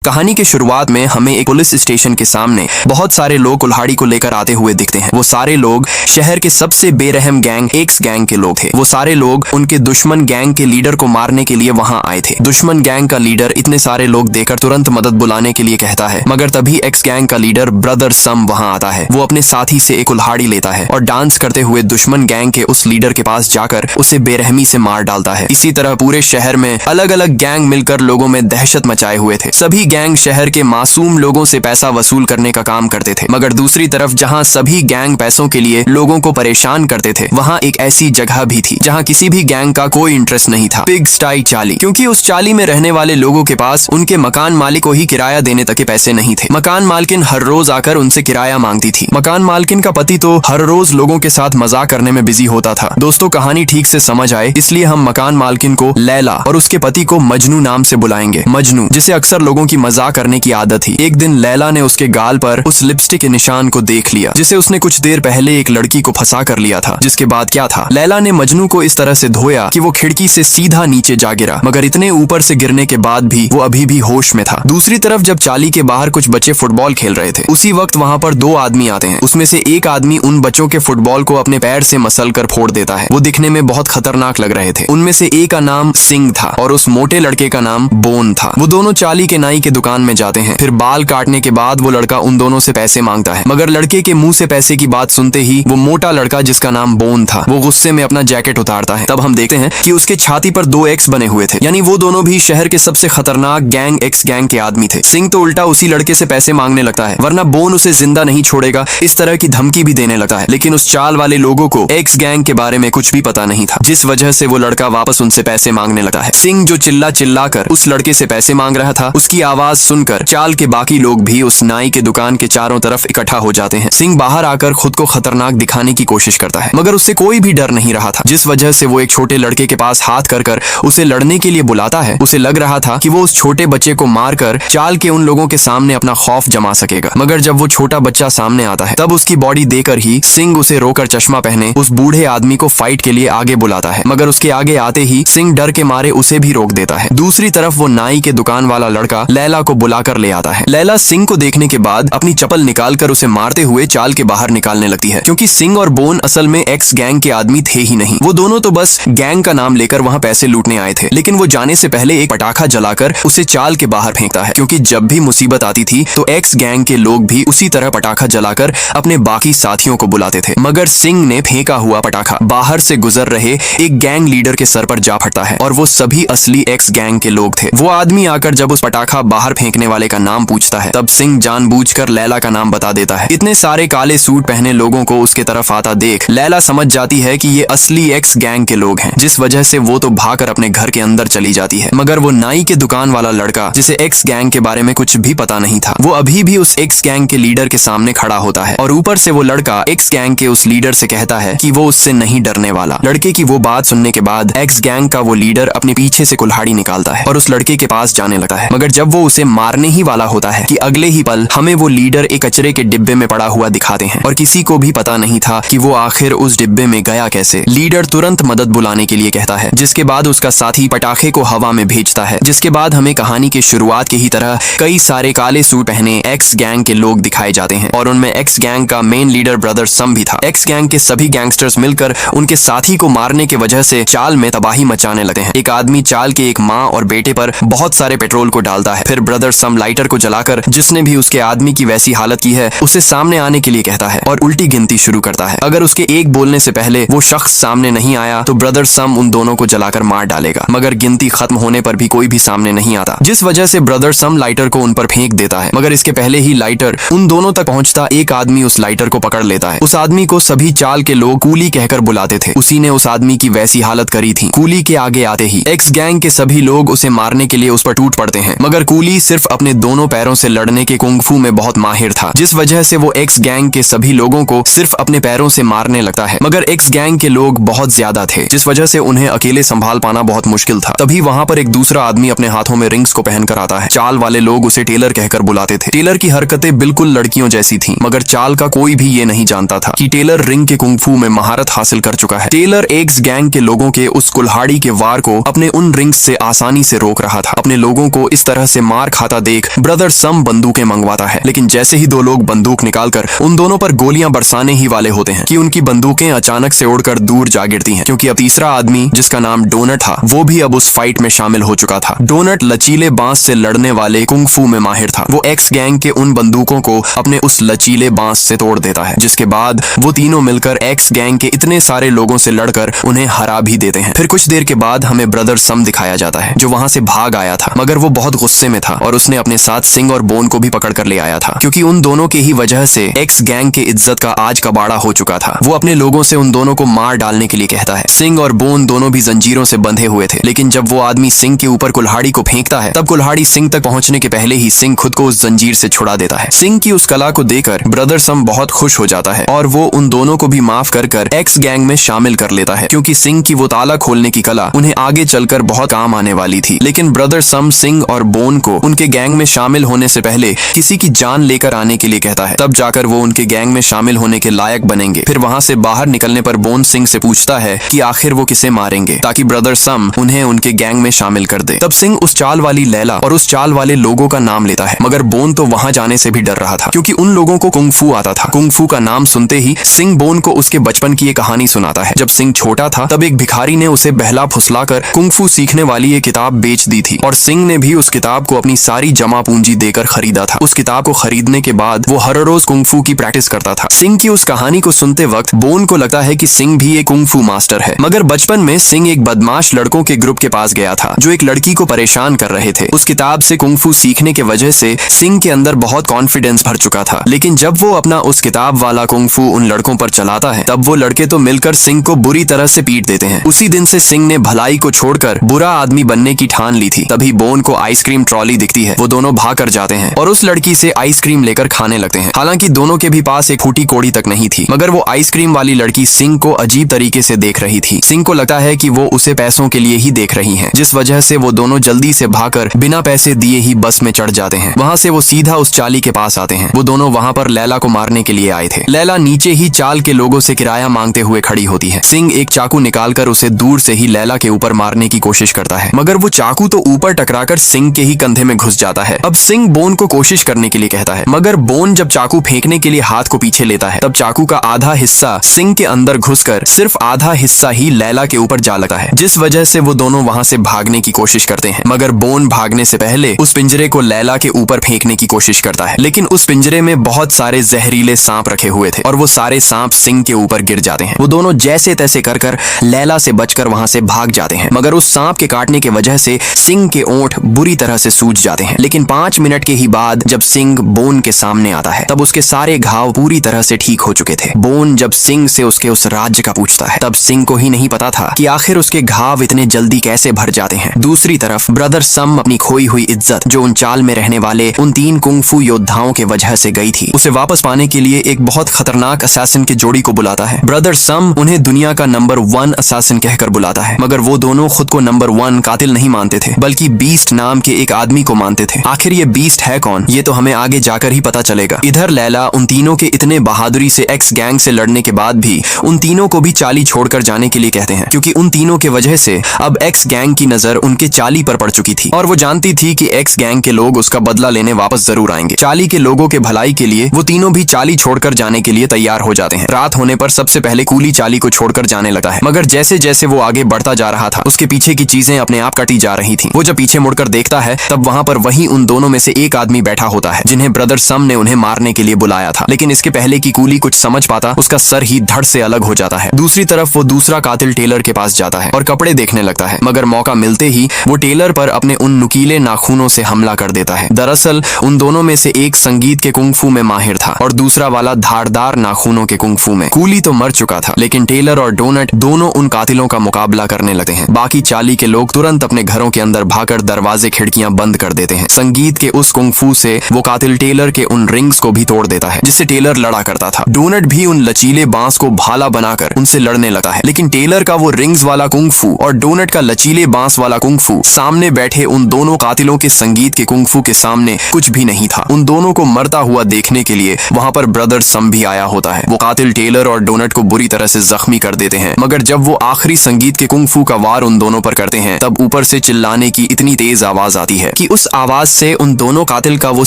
कहानी की शुरुआत में हमें एक पुलिस स्टेशन के सामने बहुत सारे लोग कुल्हाड़ी को लेकर आते हुए दिखते हैं। वो सारे लोग शहर के सबसे बेरहम गैंग एक्स गैंग के लोग थे। वो सारे लोग उनके दुश्मन गैंग के लीडर को मारने के लिए वहां आए थे। दुश्मन गैंग का लीडर इतने सारे लोग देखकर तुरंत मदद बुलाने के लिए कहता है, मगर तभी एक्स गैंग का लीडर ब्रदर सम वहां आता है। वो अपने साथी से एक कुल्हाड़ी लेता है और डांस करते हुए दुश्मन गैंग के उस लीडर के पास जाकर उसे बेरहमी से मार डालता है। इसी तरह पूरे शहर में अलग अलग गैंग मिलकर लोगों में दहशत मचाए हुए थे। सभी गैंग शहर के मासूम लोगों से पैसा वसूल करने का काम करते थे, मगर दूसरी तरफ जहां सभी गैंग पैसों के लिए लोगों को परेशान करते थे, वहां एक ऐसी जगह भी थी जहां किसी भी गैंग का कोई इंटरेस्ट नहीं था, पिग स्टाई चाली। क्योंकि उस चाली में रहने वाले लोगों के पास उनके मकान मालिक को ही किराया देने तक के पैसे नहीं थे। मकान मालकिन हर रोज आकर उनसे किराया मांगती थी। मकान मालकिन का पति तो हर रोज लोगों के साथ मजाक करने में बिजी होता था। दोस्तों, कहानी ठीक से समझ आए इसलिए हम मकान मालकिन को लैला और उसके पति को मजनू नाम से बुलाएंगे। मजनू, जिसे अक्सर लोगों की मजाक करने की आदत थी। एक दिन लैला ने उसके गाल पर उस लिपस्टिक के निशान को देख लिया जिसे उसने कुछ देर पहले एक लड़की को फंसा कर लिया था। जिसके बाद क्या था, लैला ने मजनू को इस तरह से धोया कि वो खिड़की से सीधा नीचे जा गिरा, मगर इतने ऊपर से गिरने के बाद भी वो अभी भी होश में था। दूसरी तरफ जब चाली के बाहर कुछ बच्चे फुटबॉल खेल रहे थे, उसी वक्त वहाँ पर दो आदमी आते हैं। उसमें से एक आदमी उन बच्चों के फुटबॉल को अपने पैर से मसल कर फोड़ देता है। वो दिखने में बहुत खतरनाक लग रहे थे। उनमें से एक का नाम सिंह था और उस मोटे लड़के का नाम बोन था। वो दोनों चाली के नाई के दुकान में जाते हैं। फिर बाल काटने के बाद वो लड़का उन दोनों से पैसे मांगता है, मगर लड़के के मुंह से पैसे की बात सुनते ही वो मोटा लड़का जिसका नाम बोन था, वो गुस्से में अपना जैकेट उतारता है। तब हम देखते हैं कि उसके छाती पर 2 एक्स बने हुए थे, यानी वो दोनों भी शहर के सबसे खतरनाक गैंग एक्स गैंग के आदमी थे। सिंह तो उल्टा उसी लड़के से पैसे मांगने लगता है, वरना बोन उसे जिंदा नहीं छोड़ेगा, इस तरह की धमकी भी देने लगता है। लेकिन उस चाल वाले लोगों को एक्स गैंग के बारे में कुछ भी पता नहीं था, जिस वजह से वो लड़का वापस उनसे पैसे मांगने लगता है। सिंह जो चिल्ला चिल्ला कर उस लड़के से पैसे मांग रहा था, उसकी आवाज सुनकर चाल के बाकी लोग भी उस नाई के दुकान के चारों तरफ इकट्ठा हो जाते हैं। सिंह बाहर आकर खुद को खतरनाक दिखाने की कोशिश करता है, मगर उससे कोई भी डर नहीं रहा था, जिस वजह से वो एक छोटे लड़के के पास हाथ कर कर उसे लड़ने के लिए बुलाता है। उसे लग रहा था कि वो उस छोटे बच्चे को मारकर चाल के उन लोगों के सामने अपना खौफ जमा सकेगा, मगर जब वो छोटा बच्चा सामने आता है, तब उसकी बॉडी देकर ही सिंह उसे रोकर चश्मा पहने उस बूढ़े आदमी को फाइट के लिए आगे बुलाता है, मगर उसके आगे आते ही सिंह डर के मारे उसे भी रोक देता है। दूसरी तरफ वो नाई के दुकान वाला लड़का लैला को बुलाकर ले आता है। लैला सिंह को देखने के बाद अपनी चप्पल निकालकर उसे मारते हुए चाल के बाहर निकालने लगती है, क्योंकि सिंह और बोन असल में एक्स गैंग के आदमी थे ही नहीं। वो दोनों तो बस गैंग का नाम लेकर वहां पैसे लूटने आए थे। लेकिन वो जाने से पहले एक पटाखा जलाकर उसे चाल के बाहर फेंकता है, क्योंकि जब भी मुसीबत आती थी तो एक्स गैंग के लोग भी उसी तरह पटाखा जलाकर अपने बाकी साथियों को बुलाते थे। मगर सिंह ने फेंका हुआ पटाखा बाहर से गुजर रहे एक गैंग लीडर के सर पर जा फटता है, और वो सभी असली एक्स गैंग के लोग थे। वो आदमी आकर जब उस पटाखा बाहर फेंकने वाले का नाम पूछता है, तब सिंह जानबूझकर लैला का नाम बता देता है। इतने सारे काले सूट पहने लोगों को उसके तरफ आता देख लैला समझ जाती है कि ये असली एक्स गैंग के लोग हैं, जिस वजह से वो तो भागकर अपने घर के अंदर चली जाती है। मगर वो नाई के दुकान वाला लड़का, जिसे एक्स गैंग के बारे में कुछ भी पता नहीं था, वो अभी भी उस एक्स गैंग के लीडर के सामने खड़ा होता है, और ऊपर से वो लड़का एक्स गैंग के उस लीडर से कहता है कि वो उससे नहीं डरने वाला। लड़के की वो बात सुनने के बाद एक्स गैंग का वो लीडर अपने पीछे से कुल्हाड़ी निकालता है और उस लड़के के पास जाने लगता है, मगर जब वो उसे मारने ही वाला होता है कि अगले ही पल हमें वो लीडर एक कचरे के डिब्बे में पड़ा हुआ दिखाते हैं, और किसी को भी पता नहीं था कि वो आखिर उस डिब्बे में गया कैसे। लीडर तुरंत मदद बुलाने के लिए कहता है, जिसके बाद उसका साथी पटाखे को हवा में भेजता है। जिसके बाद हमें कहानी की शुरुआत की ही तरह कई सारे काले सूट पहने एक्स गैंग के लोग दिखाए जाते हैं, और उनमें एक्स गैंग का मेन लीडर ब्रदर सम भी था। एक्स गैंग के सभी गैंगस्टर्स मिलकर उनके साथी को मारने की वजह से चाल में तबाही मचाने लगते हैं। एक आदमी चाल के एक माँ और बेटे पर बहुत सारे पेट्रोल को डालता है। फिर ब्रदर सम लाइटर को जलाकर जिसने भी उसके आदमी की वैसी हालत की है उसे सामने आने के लिए कहता है और उल्टी गिनती शुरू करता है। अगर उसके एक बोलने से पहले वो शख्स सामने नहीं आया तो ब्रदर सम उन दोनों को जलाकर मार डालेगा, मगर गिनती खत्म होने पर भी कोई भी सामने नहीं आता, जिस वजह से ब्रदर सम लाइटर को उन पर फेंक देता है। मगर इसके पहले ही लाइटर उन दोनों तक पहुंचता एक आदमी उस लाइटर को पकड़ लेता है। उस आदमी को सभी चाल के लोग कूली कहकर बुलाते थे। उसी ने उस आदमी की वैसी हालत करी थी। कूली के आगे आते ही एक्स गैंग के सभी लोग उसे मारने के लिए उस पर टूट पड़ते हैं, मगर कूली सिर्फ अपने दोनों पैरों से लड़ने के कुंग-फू में बहुत माहिर था, जिस वजह से वो एक्स गैंग के सभी लोगों को सिर्फ अपने पैरों से मारने लगता है। मगर एक्स गैंग के लोग बहुत ज्यादा थे, जिस वजह से उन्हें अकेले संभाल पाना बहुत मुश्किल था। तभी वहां पर एक दूसरा आदमी अपने हाथों में रिंग्स को पहनकर आता है। चाल वाले लोग उसे टेलर कहकर बुलाते थे। टेलर की हरकतें बिल्कुल लड़कियों जैसी थीं, मगर चाल का कोई भी ये नहीं जानता था कि टेलर रिंग के कुंग-फू में महारत हासिल कर चुका है। टेलर एक्स गैंग के लोगों के उस कुल्हाड़ी के वार को अपने उन रिंग्स से आसानी से रोक रहा था। अपने लोगों को इस तरह से मार खाता देख ब्रदर सम बंदूकें मंगवाता है, लेकिन जैसे ही दो लोग बंदूक निकालकर उन दोनों पर गोलियां बरसाने ही वाले होते हैं कि उनकी बंदूकें अचानक से उड़कर दूर जा गिरती हैं, क्योंकि अब तीसरा आदमी जिसका नाम डोनट था वो भी अब उस फाइट में शामिल हो चुका था। डोनट लचीले बांस से लड़ने वाले कुंग-फू में माहिर था। वो एक्स गैंग के उन बंदूकों को अपने उस लचीले बांस से तोड़ देता है, जिसके बाद वो तीनों मिलकर एक्स गैंग के इतने सारे लोगों से लड़कर उन्हें हरा भी देते हैं। फिर कुछ देर के बाद हमें ब्रदर सम दिखाया जाता है, जो वहां से भाग आया था, मगर वो बहुत गुस्से में था और उसने अपने साथ सिंग और बोन को भी पकड़ कर ले आया था, क्योंकि उन दोनों के ही वजह से एक्स गैंग के इज्जत का आज कबाड़ा हो चुका था। वो अपने लोगों से उन दोनों को मार डालने के लिए कहता है। सिंग और बोन दोनों भी जंजीरों से बंधे हुए थे, लेकिन जब वो आदमी सिंग के ऊपर कुल्हाड़ी को फेंकता है तब कुल्हाड़ी सिंग तक पहुंचने के पहले ही सिंग खुद को उस जंजीर से छुड़ा देता है। सिंग की उस कला को देखकर ब्रदर सम बहुत खुश हो जाता है और वो उन दोनों को भी माफ कर एक्स गैंग में शामिल कर लेता है, क्योंकि सिंग की वो ताला खोलने की कला उन्हें आगे चलकर बहुत काम आने वाली थी। लेकिन ब्रदर सम सिंग और बोन को उनके गैंग में शामिल होने से पहले किसी की जान लेकर आने के लिए कहता है, तब जाकर वो उनके गैंग में शामिल होने के लायक बनेंगे। फिर वहां से बाहर निकलने पर बोन सिंग से पूछता है कि आखिर वो किसे मारेंगे ताकि ब्रदर सम उन्हें उनके गैंग में शामिल कर दे। तब सिंग उस चाल वाली लैला और उस चाल वाले लोगों का नाम लेता है, मगर बोन तो वहां जाने से भी डर रहा था, क्योंकि उन लोगों को कुंग-फू आता था। कुंग-फू का नाम सुनते ही सिंग बोन को उसके बचपन की एक कहानी सुनाता है। जब सिंग छोटा था तब एक भिखारी ने उसे बहला फुसलाकर कुंग-फू सीखने वाली एक किताब बेच दी थी, और सिंग ने भी उस किताब को अपनी सारी जमा पूंजी देकर खरीदा था। उस किताब को खरीदने के बाद वो हर रोज कुंग-फू की प्रैक्टिस करता था। सिंग की उस कहानी को सुनते वक्त बोन को लगता है कि सिंग भी एक कुंग-फू मास्टर है, मगर बचपन में सिंग एक बदमाश लड़कों के ग्रुप के पास गया था जो एक लड़की को परेशान कर रहे थे। उस किताब से कुंग-फू सीखने के वजह से सिंग के अंदर बहुत कॉन्फिडेंस भर चुका था, लेकिन जब वो अपना उस किताब वाला कुंग-फू उन लड़कों पर चलाता है तब वो लड़के तो मिलकर सिंग को बुरी तरह से पीट देते हैं। उसी दिन से सिंग ने भलाई को छोड़कर बुरा आदमी बनने की ठान ली थी। तभी बोन को आइसक्रीम ट्रॉली दिखती है। वो दोनों भाग कर जाते हैं और उस लड़की से आइसक्रीम लेकर खाने लगते हैं। हालांकि दोनों के भी पास एक फूटी कोड़ी तक नहीं थी, मगर वो आइसक्रीम वाली लड़की सिंग को अजीब तरीके से देख रही थी। सिंग को लगता है कि वो उसे पैसों के लिए ही देख रही है, जिस वजह से वो दोनों जल्दी से भागकर बिना पैसे दिए ही बस में चढ़ जाते हैं। वहां से वो सीधा उस चाली के पास आते हैं। वो दोनों वहां पर लैला को मारने के लिए आए थे। लैला नीचे ही चाल के लोगों से किराया मांगते हुए खड़ी होती है। सिंग एक चाकू निकालकर उसे दूर से ही लैला के ऊपर मारने की कोशिश करता है, मगर वो चाकू तो ऊपर टकराकर सिंग के ही कंधे में घुस जाता है। अब सिंग बोन को कोशिश करने के लिए कहता है, मगर बोन जब चाकू फेंकने के लिए हाथ को पीछे लेता है तब चाकू का आधा हिस्सा सिंग के अंदर घुसकर सिर्फ आधा हिस्सा ही लैला के ऊपर जा लगता है, जिस वजह से वो दोनों वहां से भागने की कोशिश करते हैं। मगर बोन भागने से पहले उस पिंजरे को लैला के ऊपर फेंकने की कोशिश करता है, लेकिन उस पिंजरे में बहुत सारे जहरीले सांप रखे हुए थे और वो सारे सांप सिंग के ऊपर गिर जाते हैं। वो दोनों जैसे तैसे कर लैला से बचकर वहां से भाग जाते हैं, मगर उस सांप के काटने की वजह से सिंग के ओंठ बुरी तरह से सूज जाते हैं। लेकिन 5 मिनट के ही बाद जब सिंग बोन के सामने आता है तब उसके सारे घाव पूरी तरह से ठीक हो चुके थे। बोन जब सिंग से उसके उस राज्य का पूछता है तब सिंग को ही नहीं पता था कि आखिर उसके घाव इतने जल्दी कैसे भर जाते हैं। दूसरी तरफ ब्रदर सम अपनी खोई हुई इज्जत जो उन चाल में रहने वाले उन 3 कुंग-फू योद्धाओं के वजह से गई थी, उसे वापस पाने के लिए एक बहुत खतरनाक असैसिन की जोड़ी को बुलाता है। ब्रदर सम उन्हें दुनिया का नंबर 1 असैसिन कहकर बुलाता है, मगर वो दोनों खुद को नंबर 1 कातिल नहीं मानते थे, बल्कि बीस्ट नाम के एक आदमी को मानते थे। आखिर ये बीस्ट है कौन, ये तो हमें आगे जाकर ही पता चलेगा। इधर लैला उन तीनों के इतने बहादुरी से एक्स गैंग से लड़ने के बाद भी उन तीनों को भी चाली छोड़कर जाने के लिए कहते हैं, क्योंकि उन तीनों के वजह से अब एक्स गैंग की नजर उनके चाली पर पड़ चुकी थी और वो जानती थी कि एक्स गैंग के लोग उसका बदला लेने वापस जरूर आएंगे। चाली के लोगों के भलाई के लिए वो तीनों भी चाली छोड़कर जाने के लिए तैयार हो जाते हैं। रात होने पर सबसे पहले कूली चाली को छोड़कर जाने लगा है, मगर जैसे जैसे वो आगे बढ़ता जा रहा था उसके पीछे की चीजें अपने आप कटी जा रही थी। वो जब पीछे मुड़कर देखता है तब वहां पर वही उन दोनों में से एक आदमी बैठा होता है जिन्हें ब्रदर सम ने उन्हें मारने के लिए बुलाया था, लेकिन इसके पहले कि कूली कुछ समझ पाता उसका सर ही धड़ से अलग हो जाता है। दूसरी तरफ वो दूसरा कातिल टेलर के पास जाता है और कपड़े देखने लगता है, मगर मौका मिलते ही वो टेलर पर अपने उन नुकीले नाखूनों से हमला कर देता है। दरअसल उन दोनों में से एक संगीत के कुंग-फू में माहिर था और दूसरा वाला धारदार नाखूनों के कुंग-फू में। कूली तो मर चुका था, लेकिन टेलर और डोनट दोनों उन कातिलों का मुकाबला करने लगते हैं। बाकी चाली के लोग तुरंत अपने घरों के अंदर भागकर दरवाजे खिड़कियां बंद कर देते हैं। संगीत के उस कुंग-फू से वो कातिल टेलर के उन रिंग्स को भी तोड़ देता है जिससे टेलर लड़ा करता था। डोनट भी उन लचीले बांस को भाला बनाकर उनसे लड़ने लगता है, लेकिन टेलर का वो रिंग्स वाला कुंग-फू और डोनट का लचीले बांस वाला कुंग-फू सामने बैठे उन दोनों कातिलों के संगीत के कुंग-फू के सामने कुछ भी नहीं था। उन दोनों को मरता हुआ देखने के लिए वहां पर ब्रदर सम भी आया होता है। वो कातिल टेलर और डोनट को बुरी तरह से जख्मी कर देते हैं, मगर जब वो आखिरी संगीत के कुंग-फू का वार उन दोनों पर करते हैं तब ऊपर से चिल्लाने की इतनी तेज आवाज आती है कि उस आवाज से उन दोनों कातिल का वो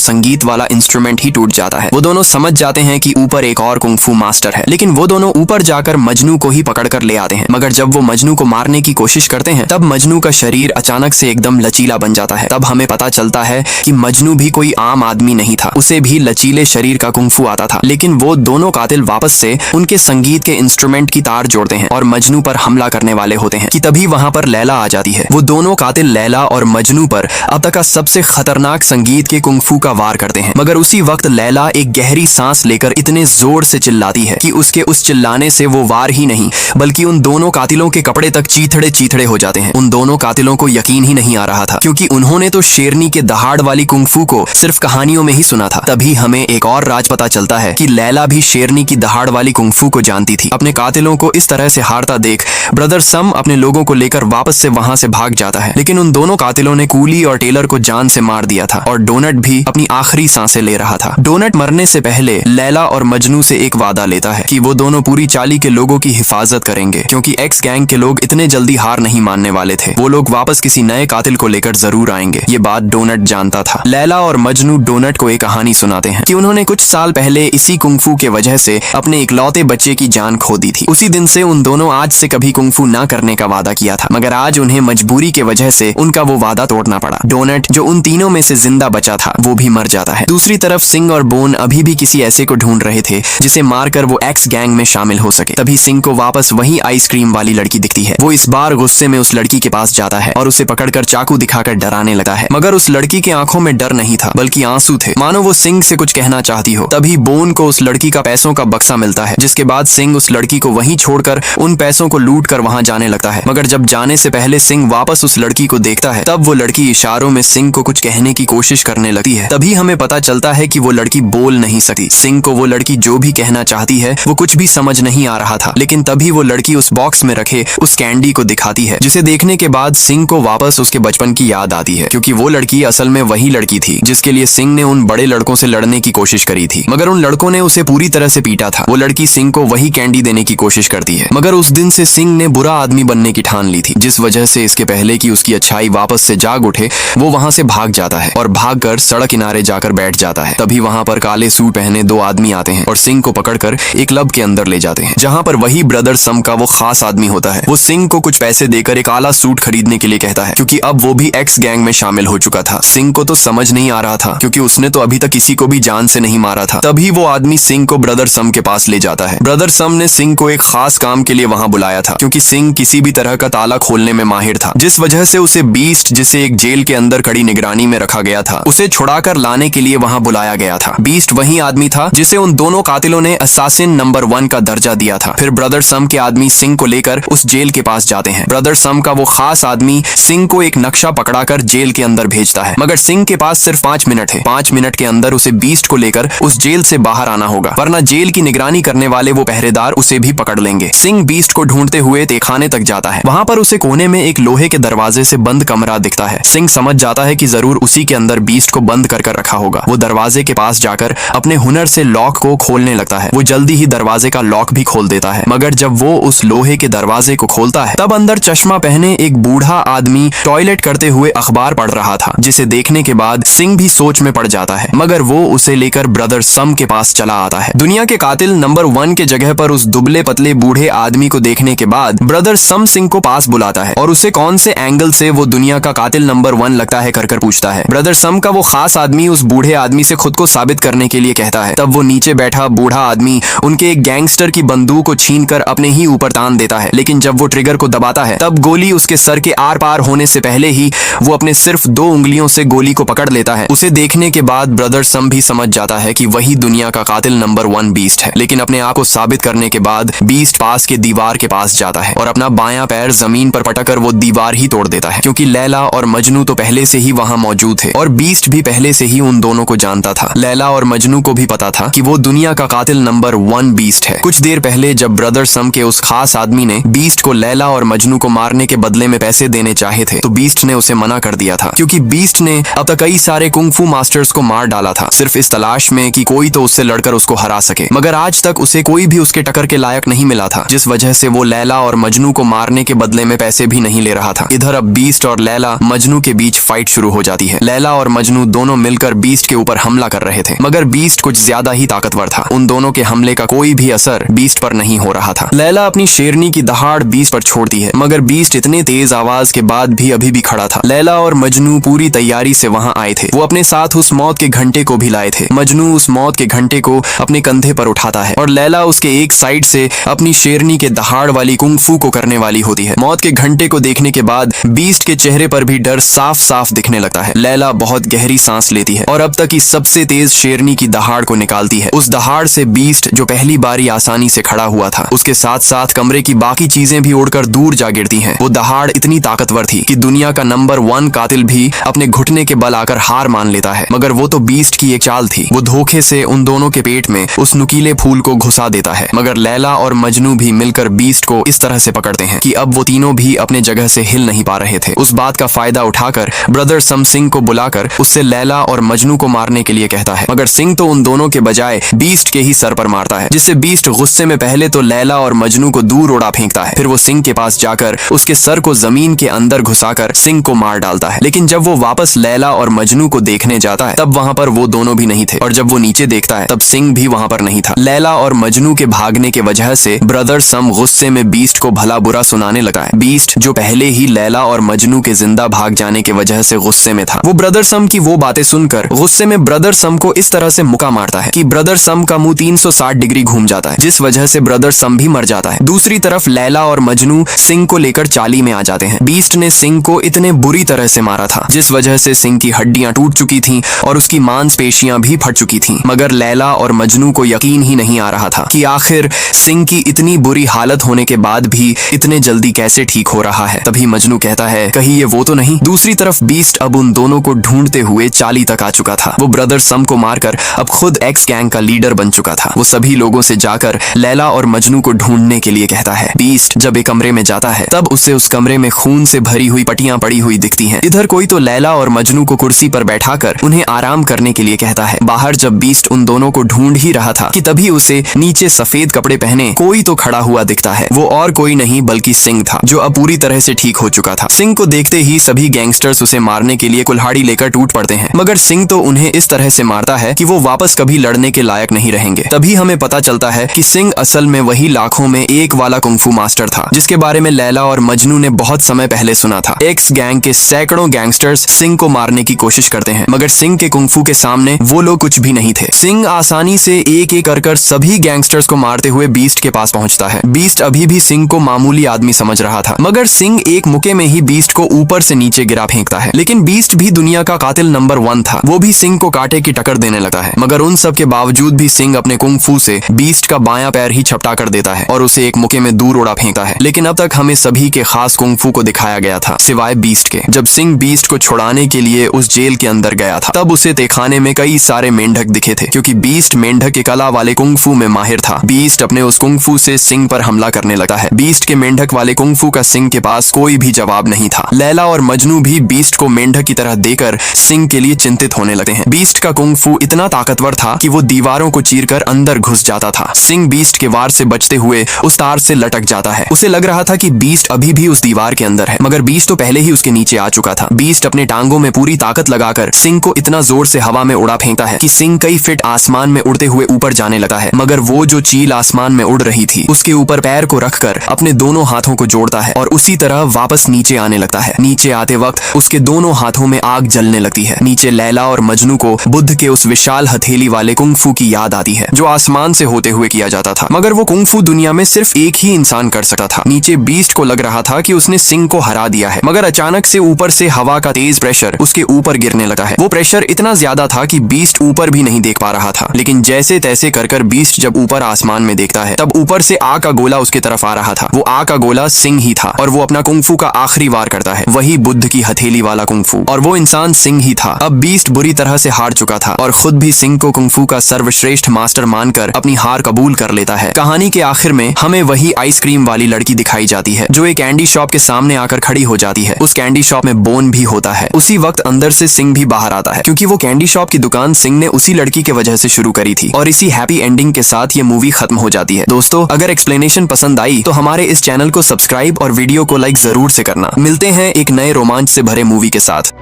संगीत वाला इंस्ट्रूमेंट ही टूट जाता है। वो दोनों समझ जाते हैं कि ऊपर एक और कुंफू मास्टर है, लेकिन वो दोनों ऊपर जाकर मजनू को ही पकड़ कर ले आते हैं। मगर जब वो मजनू को मारने की कोशिश करते हैं तब मजनू का शरीर अचानक से एकदम लचीला बन जाता है। तब हमें पता चलता है कि मजनू भी कोई आम आदमी नहीं था, उसे भी लचीले शरीर का कुंफू आता था। लेकिन वो दोनों कातिल वापस से उनके संगीत के इंस्ट्रूमेंट की तार जोड़ते हैं और मजनू पर हमला करने वाले होते हैं कि तभी वहां पर लैला आ जाती है। वो दोनों कातिल लैला और मजनू पर अब तक का सबसे खतरनाक संगीत के कुंफू का वार करते हैं। मगर उसी वक्त लैला एक गहरी सांस लेकर इतने जोर से चिल्लाती है कि उसके उस चिल्लाने से वो वार ही नहीं बल्कि उन दोनों कातिलों के कपड़े तक चीथड़े चीथड़े हो जाते हैं। उन दोनों कातिलों को यकीन ही नहीं आ रहा था, क्योंकि उन्होंने तो शेरनी के दहाड़ वाली कुंफू को सिर्फ कहानियों में ही सुना था। तभी हमें एक और राज पता चलता है कि लैला भी शेरनी की दहाड़ वाली कुंफू को जानती थी। अपने कातिलों को इस तरह से हारता देख ब्रदर सम अपने लोगों को लेकर वापस से वहां से भाग जाता है, लेकिन उन दोनों कातिलों ने कूली और टेलर को जान से मार दिया था और डोनट भी अपनी आखिरी सांसें ले रहा था। डोनट मरने से पहले लैला और मजनू से एक वादा लेता है कि वो दोनों पूरी चाली के लोगों की हिफाजत करेंगे, क्योंकि एक्स गैंग के लोग इतने जल्दी हार नहीं मानने वाले थे। वो लोग वापस किसी नए कातिल को लेकर जरूर आएंगे। ये बात डोनट जानता था। लैला और मजनू डोनट को एक कहानी सुनाते हैं कि उन्होंने कुछ साल पहले इसी कुंफू के वजह से अपने इकलौते बच्चे की जान खो दी थी। उसी दिन से उन दोनों आज से कभी कुंफू ना करने का वादा किया था, मगर आज उन्हें मजबूरी के वजह से उनका वो वादा तोड़ना पड़ा। डोनट जो उन तीनों में से जिंदा बचा था वो भी मर जाता है। दूसरी तरफ सिंह और बोन अभी भी किसी ऐसे को ढूंढ रहे थे जिसे मारकर वो एक्स गैंग में शामिल हो सके। तभी सिंह को वापस वही आइसक्रीम वाली लड़की दिखती है। वो इस बार गुस्से में उस लड़की के पास जाता है और उसे पकड़कर चाकू दिखाकर डराने लगता है, मगर उस लड़की के आंखों में डर नहीं था बल्कि आंसू थे, मानो वो सिंह से कुछ कहना चाहती हो। तभी बोन को उस लड़की का पैसों का बक्सा मिलता है, जिसके बाद सिंह उस लड़की को वहीं छोड़कर उन पैसों को लूट कर वहां जाने लगता है। मगर जब जाने से पहले सिंह वापस उस लड़की को देखता है तब वो लड़की इशारों में सिंह को कुछ कहने की कोशिश करने लगती है। तभी हमें पता चलता है कि वो लड़की बोल नहीं सकती। सिंह को वो लड़की जो भी कहना चाहती है वो कुछ भी समझ नहीं आ रहा था, लेकिन तभी वो लड़की उस बॉक्स में रखे उस कैंडी को दिखाती है, जिसे देखने के बाद सिंह को वापस उसके बचपन की याद आती है, क्योंकि वो लड़की असल में वही लड़की थी जिसके लिए सिंह ने उन बड़े लड़कों से लड़ने की कोशिश करी थी, मगर उन लड़कों ने उसे पूरी तरह से पीटा था। वो लड़की सिंह को वही कैंडी देने की कोशिश करती है, मगर उस दिन से सिंह ने बुरा आदमी बनने की ठान ली थी, जिस वजह से इसके पहले कि उसकी अच्छाई वापस से जाग उठे वो वहां से भाग जाता है और भागकर सड़क किनारे जाकर बैठ जाता है। तभी वहां पर काले सूट पहने दो आदमी आते हैं और सिंह को पकड़कर एक क्लब के अंदर ले जाते हैं, जहां पर वही ब्रदर सम का वो खास आदमी होता है। वो सिंह को कुछ पैसे देकर एक काला सूट खरीदने के लिए कहता है, क्योंकि अब वो भी एक्स गैंग में शामिल हो चुका था। सिंह को तो समझ नहीं आ रहा था, क्योंकि उसने तो अभी तक किसी को भी जान से नहीं मारा था। तभी वो आदमी सिंह को ब्रदर सम के पास ले जाता है। ब्रदर सम ने सिंह को एक खास काम के लिए वहां बुलाया था, क्योंकि सिंह किसी भी तरह का ताला खोलने में माहिर था, जिस वजह से उसे बीस्ट, जिसे एक जेल के अंदर कड़ी निगरानी में रखा गया था, उसे छुड़ाकर लाने के लिए वहां बुलाया गया था। बीस्ट वही आदमी था जिसे उन दोनों कातिलों ने असासिन नंबर 1 का दर्जा दिया था। फिर ब्रदर सम के आदमी सिंह को लेकर उस जेल के पास जाते हैं। ब्रदर सम का वो खास आदमी सिंह को एक नक्शा पकड़ाकर जेल के अंदर भेजता है, मगर सिंह के पास सिर्फ 5 मिनट है। 5 मिनट के अंदर उसे बीस्ट को लेकर उस जेल से बाहर आना होगा, वरना जेल की निगरानी करने वाले वो पहरेदार उसे भी पकड़ लेंगे। सिंह बीस्ट को ढूंढते हुए तहखाने तक जाता है। वहां पर उसे कोने में एक लोहे के दरवाजे से बंद कमरा दिखता है। सिंह समझ जाता है कि जरूर उसी के अंदर बीस्ट को बंद कर रखा होगा। वो दरवाजे के पास जाकर अपने हुनर से लॉक को खोलने लगता है। वो जल्दी ही दरवाजे का लॉक भी खोल देता है, मगर जब वो उस लोहे के दरवाजे को खोलता है तब अंदर चश्मा पहने एक बूढ़ा आदमी टॉयलेट करते हुए अखबार पढ़ रहा था, जिसे देखने के बाद सिंह भी सोच में पड़ जाता है, मगर वो उसे लेकर ब्रदर सम के पास चला आता है। दुनिया के कातिल नंबर 1 के जगह पर उस दुबले पतले बूढ़े आदमी को देखने के बाद ब्रदर सम सिंह को पास बुलाता है और उसे कौन से एंगल से वो दुनिया का कातिल नंबर 1 लगता है कर पूछता है। ब्रदर सम का वो खास आदमी उस बूढ़े आदमी से खुद को साबित करने के लिए कहता है। तब वो नीचे बैठा बूढ़ा आदमी उनके एक गैंगस्टर की बंदूक को छीनकर अपने ही ऊपर तान देता है, लेकिन जब वो ट्रिगर को दबाता है तब गोली उसके सर के आर पार होने से पहले ही वो अपने सिर्फ 2 उंगलियों से गोली को पकड़ लेता है। उसे देखने के बाद ब्रदर सम भी समझ जाता है कि वही दुनिया का कातिल नंबर 1 बीस्ट है, लेकिन अपने आप को साबित करने के बाद बीस्ट पास के दीवार के पास जाता है और अपना बायां पैर जमीन पर पटकर वो दीवार ही तोड़ देता है, क्योंकि लैला और मजनू तो पहले से ही वहां मौजूद थे और बीस्ट भी पहले से ही उन दोनों को जानता था। लैला और मजनू को भी पता था कि वो दुनिया का कातिल नंबर 1 बीस्ट है। कुछ देर पहले जब ब्रदर सम के उस खास आदमी ने बीस्ट को लैला और मजनू को मारने के बदले में पैसे देने चाहे थे, तो बीस्ट ने उसे मना कर दिया था, क्योंकि बीस्ट ने अब तक कई सारे कुंफू मास्टर्स को मार डाला था, सिर्फ इस तलाश में कि कोई तो उससे लड़कर उसको हरा सके, मगर आज तक उसे कोई भी उसके टक्कर के लायक नहीं मिला था, जिस वजह से वो लैला और मजनू को मारने के बदले में पैसे भी नहीं ले रहा था। इधर अब बीस्ट और लैला मजनू के बीच फाइट फाइट शुरू हो जाती है। लैला और मजनू दोनों मिलकर बीस्ट के ऊपर हमला कर रहे थे, मगर बीस्ट कुछ ज्यादा ही ताकतवर था। उन दोनों के हमले का कोई भी असर बीस्ट पर नहीं हो रहा था। लैला अपनी शेरनी की दहाड़ बीस्ट पर छोड़ती है, मगर बीस्ट इतने तेज आवाज के बाद भी अभी भी खड़ा था। लैला और मजनू पूरी तैयारी से वहां आए थे। वो अपने साथ उस मौत के घंटे को भी लाए थे। मजनू उस मौत के घंटे को अपने कंधे पर उठाता है और लैला उसके एक साइड से अपनी शेरनी के दहाड़ वाली कुंग-फू को करने वाली होती है। मौत के घंटे को देखने के बाद बीस्ट के चेहरे पर भी डर साफ साफ दिखने लगता है। लैला बहुत गहरी सांस लेती है और अब तक की सबसे तेज शेरनी की दहाड़ को निकालती है। उस दहाड़ से बीस्ट, जो पहली बारी आसानी से खड़ा हुआ था, उसके साथ साथ कमरे की बाकी चीजें भी उड़कर दूर जा गिरती हैं। वो दहाड़ इतनी ताकतवर थी कि दुनिया का नंबर 1 कातिल भी अपने घुटने के बल आकर हार मान लेता है। मगर वो तो बीस्ट की एक चाल थी। वो धोखे से उन दोनों के पेट में उस नुकीले फूल को घुसा देता है। मगर लैला और मजनू भी मिलकर बीस्ट को इस तरह से पकड़ते हैं कि अब वो तीनों भी अपने जगह से हिल नहीं पा रहे थे। उस बात का फायदा उठाकर ब्रदर सम सिंह को बुलाकर उससे लैला और मजनू को मारने के लिए कहता है, मगर सिंह तो उन दोनों के बजाय बीस्ट के ही सर पर मारता है, जिससे बीस्ट गुस्से में पहले तो लैला और मजनू को दूर उड़ा फेंकता है। फिर वो सिंह के पास जाकर उसके सर को जमीन के अंदर घुसाकर सिंह को मार डालता है। लेकिन जब वो वापस लैला और मजनू को देखने जाता है तब वहां पर वो दोनों भी नहीं थे, और जब वो नीचे देखता है तब सिंह भी वहां पर नहीं था। लैला और मजनू के भागने के वजह से ब्रदर सम गुस्से में बीस्ट को भला बुरा सुनाने लगा है। बीस्ट, जो पहले ही लैला और मजनू के जिंदा भाग जाने के वजह से गुस्से में था, वो ब्रदर सम की वो बातें सुनकर गुस्से में ब्रदर सम को इस तरह से मुका मारता है कि ब्रदर सम का मुंह 360 डिग्री घूम जाता है, जिस वजह से ब्रदर सम भी मर जाता है। दूसरी तरफ लैला और मजनू सिंह को लेकर चाली में आ जाते हैं। बीस्ट ने सिंह को इतने बुरी तरह से मारा था जिस वजह से सिंह की हड्डियां टूट चुकी थीं और उसकी मांसपेशियां भी फट चुकी थीं। मगर लैला और मजनू को यकीन ही नहीं आ रहा था कि आखिर सिंह की इतनी बुरी हालत होने के बाद भी इतने जल्दी कैसे ठीक हो रहा है। तभी मजनू कहता है, कहीं ये वो तो नहीं। दूसरी तरफ बीस्ट अब उन दोनों को ढूंढते हुए चाली तक आ चुका था। वो ब्रदर सम को मारकर अब खुद एक्स गैंग का लीडर बन चुका था। वो सभी लोगों से जाकर लैला और मजनू को ढूंढने के लिए कहता है। बीस्ट जब एक कमरे में जाता है तब उसे उस कमरे में खून से भरी हुई पट्टियां पड़ी हुई दिखती हैं। इधर कोई तो लैला और मजनू को कुर्सी पर बैठाकर उन्हें आराम करने के लिए कहता है। बाहर जब बीस्ट उन दोनों को ढूंढ ही रहा था कि तभी उसे नीचे सफेद कपड़े पहने कोई तो खड़ा हुआ दिखता है। वो और कोई नहीं बल्कि सिंह था, जो अब पूरी तरह से ठीक हो चुका था। सिंह को देखते ही सभी गैंगस्टर्स उसे मारने के लिए कुल्हाड़ी लेकर टूट पड़ते हैं, मगर सिंह तो उन्हें इस तरह से मारता है कि वो वापस कभी लड़ने के लायक नहीं रहेंगे। तभी हमें पता चलता है कि सिंह असल में वही लाखों में एक वाला कुंग-फू मास्टर था, जिसके बारे में लैला और मजनू ने बहुत समय पहले सुना था। एक्स गैंग के सैकड़ों गैंगस्टर्स सिंह को मारने की कोशिश करते हैं, मगर सिंह के कुंग-फू के सामने वो लोग कुछ भी नहीं थे। सिंह आसानी से एक एक कर सभी गैंगस्टर्स को मारते हुए बीस्ट के पास पहुंचता है। बीस्ट अभी भी सिंह को मामूली आदमी समझ रहा था, मगर सिंह एक मुक्के में ही बीस्ट को ऊपर से नीचे गिरा फेंकता है। लेकिन बीस्ट भी दुनिया का कातिल नंबर 1 था। वो भी सिंह को कांटे की टक्कर देने लगा है, मगर उन सब के बावजूद भी सिंह अपने कुंग-फू से बीस्ट का बायां पैर ही छपटा कर देता है और उसे एक मुक्के में दूर उड़ा फेंकता है। लेकिन अब तक हमें सभी के खास कुंग-फू को दिखाया गया था, सिवाय बीस्ट के। जब सिंह बीस्ट को छुड़ाने के लिए उस जेल के अंदर गया था तब उसे तहखाने में कई सारे मेंढक दिखे थे, क्योंकि बीस्ट मेंढक के कला वाले कुंग-फू में माहिर था। बीस्ट अपने उस कुंग-फू से सिंह पर हमला करने लगा है। बीस्ट के मेंढक वाले कुंग-फू का सिंह के पास कोई भी जवाब नहीं था। लैला और मजनू भी बीस्ट को मेंढक की तरह देकर सिंह के लिए चिंतित होने लगते हैं। बीस्ट का कुंग-फू इतना ताकतवर था कि वो दीवारों को चीरकर अंदर घुस जाता था। सिंह बीस्ट के वार से बचते हुए उस तार से लटक जाता है। उसे लग रहा था कि बीस्ट अभी भी उस दीवार के अंदर है, मगर बीस्ट तो पहले ही उसके नीचे आ चुका था। बीस्ट अपने टांगों में पूरी ताकत लगाकर सिंह को इतना जोर से हवा में उड़ा फेंकता है कि सिंह कई फीट आसमान में उड़ते हुए ऊपर जाने लगा है। मगर वो जो चील आसमान में उड़ रही थी उसके ऊपर पैर को रखकर अपने दोनों हाथों को जोड़ता है और उसी तरह वापस नीचे आने लगता है। नीचे आते वक्त उसके दोनों हाथों में आग जलने लगती है। नीचे लैला और मजनू को बुद्ध के उस विशाल हथेली वाले कुंग-फू की याद आती है, जो आसमान से होते हुए किया जाता था। मगर वो कुंग-फू दुनिया में सिर्फ एक ही इंसान कर सकता था। नीचे बीस्ट को लग रहा था कि उसने सिंह को हरा दिया है, मगर अचानक से ऊपर से हवा का तेज प्रेशर उसके ऊपर गिरने लगा है। वो प्रेशर इतना ज्यादा था कि बीस्ट ऊपर भी नहीं देख पा रहा था। लेकिन जैसे तैसे कर बीस्ट जब ऊपर आसमान में देखता है तब ऊपर से आग का गोला उसके तरफ आ रहा था। वो आग का गोला सिंह ही था और वो अपना कुंग-फू का आखिरी वार करता है, वही बुद्ध की हथेली वाला कुंग-फू, और वो इंसान सिंह ही था। अब बीस्ट बुरी तरह से हार चुका था और खुद भी सिंह को कुंग-फू का सर्वश्रेष्ठ मास्टर मानकर अपनी हार कबूल कर लेता है। कहानी के आखिर में हमें वही आइसक्रीम वाली लड़की दिखाई जाती है, जो एक कैंडी शॉप के सामने आकर खड़ी हो जाती है। उस कैंडी शॉप में बोन भी होता है। उसी वक्त अंदर से सिंह भी बाहर आता है, क्योंकि वो कैंडी शॉप की दुकान सिंह ने उसी लड़की के वजह से शुरू करी थी। और इसी हैप्पी एंडिंग के साथ ये मूवी खत्म हो जाती है। दोस्तों, अगर एक्सप्लेनेशन पसंद आई तो हमारे इस चैनल को सब्सक्राइब और वीडियो को लाइक जरूर से करना। मिलते हैं एक नए रोमांच से भरे मूवी के साथ।